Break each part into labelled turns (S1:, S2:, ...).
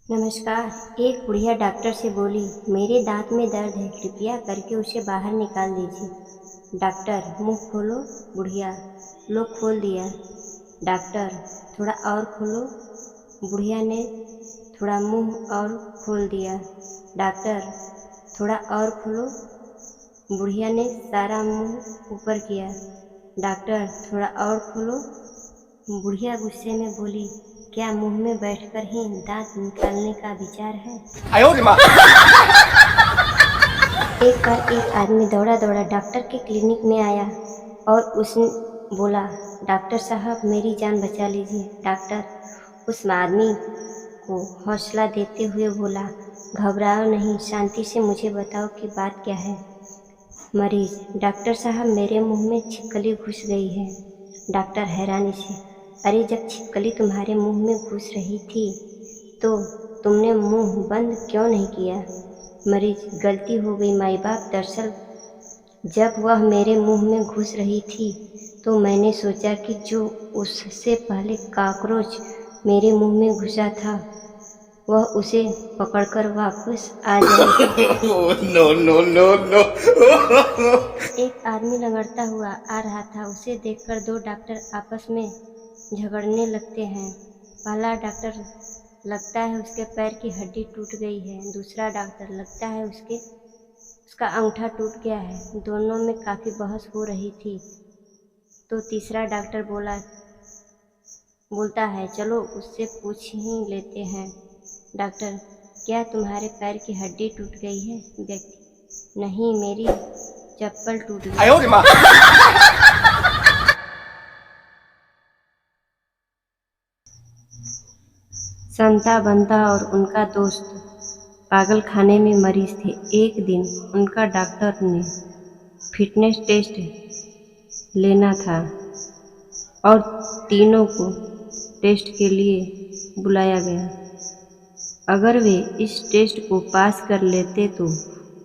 S1: नमस्कार। एक बुढ़िया डॉक्टर से बोली, मेरे दांत में दर्द है, कृपया करके उसे बाहर निकाल दीजिए। डॉक्टर, मुंह खोलो। बुढ़िया, लो खोल दिया। डॉक्टर, थोड़ा और खोलो। बुढ़िया ने थोड़ा मुंह और खोल दिया। डॉक्टर, थोड़ा और खोलो। बुढ़िया ने सारा मुंह ऊपर किया। डॉक्टर, थोड़ा और खोलो। बुढ़िया गुस्से में बोली, क्या मुंह में बैठकर ही दांत निकालने का विचार है? एक बार एक आदमी दौड़ा दौड़ा डॉक्टर के क्लिनिक में आया और उसने बोला, डॉक्टर साहब मेरी जान बचा लीजिए। डॉक्टर उस आदमी को हौसला देते हुए बोला, घबराओ नहीं, शांति से मुझे बताओ कि बात क्या है। मरीज, डॉक्टर साहब मेरे मुंह में छिपकली घुस गई है। डॉक्टर हैरानी से, अरे जब छिपकली तुम्हारे मुंह में घुस रही थी तो तुमने मुंह बंद क्यों नहीं किया? मरीज, गलती हो गई माई बाप, दरअसल जब वह मेरे मुंह में घुस रही थी तो मैंने सोचा कि जो उससे पहले कॉकरोच मेरे मुंह में घुसा था वह उसे पकड़कर वापस आ जाएगा।
S2: No no no no.
S1: एक आदमी लंगड़ता हुआ आ रहा था। उसे देखकर दो डॉक्टर आपस में झगड़ने लगते हैं। पहला डॉक्टर, लगता है उसके पैर की हड्डी टूट गई है। दूसरा डॉक्टर, लगता है उसका अंगूठा टूट गया है। दोनों में काफ़ी बहस हो रही थी तो तीसरा डॉक्टर बोलता है, चलो उससे पूछ ही लेते हैं। डॉक्टर, क्या तुम्हारे पैर की हड्डी टूट गई है? व्यक्ति, नहीं, मेरी चप्पल टूट गई। संता बंता और उनका दोस्त पागल खाने में मरीज थे। एक दिन उनका डॉक्टर ने फिटनेस टेस्ट लेना था और तीनों को टेस्ट के लिए बुलाया गया। अगर वे इस टेस्ट को पास कर लेते तो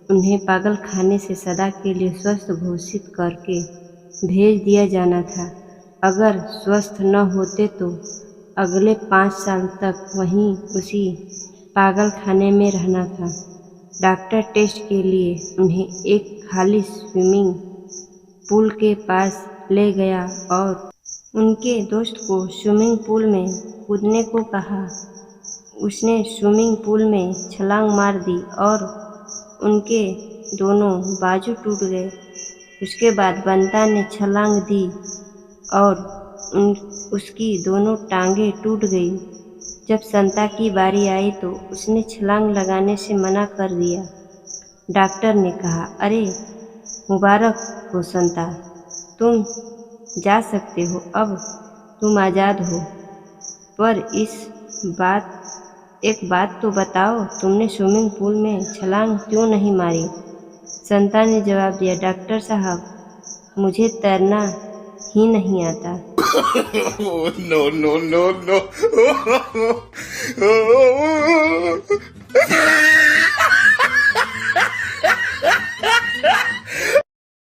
S1: उन्हें पागल खाने से सदा के लिए स्वस्थ घोषित करके भेज दिया जाना था। अगर स्वस्थ न होते तो अगले 5 साल तक वहीं उसी पागल खाने में रहना था। डॉक्टर टेस्ट के लिए उन्हें एक खाली स्विमिंग पूल के पास ले गया और उनके दोस्त को स्विमिंग पूल में कूदने को कहा। उसने स्विमिंग पूल में छलांग मार दी और उनके दोनों बाजू टूट गए। उसके बाद बंता ने छलांग दी और उसकी दोनों टांगें टूट गई। जब संता की बारी आई तो उसने छलांग लगाने से मना कर दिया। डॉक्टर ने कहा, अरे मुबारक हो संता, तुम जा सकते हो, अब तुम आज़ाद हो। पर एक बात तो बताओ, तुमने स्विमिंग पूल में छलांग क्यों नहीं मारी? संता ने जवाब दिया, डॉक्टर साहब, मुझे तैरना ही नहीं आता।
S2: No no no no.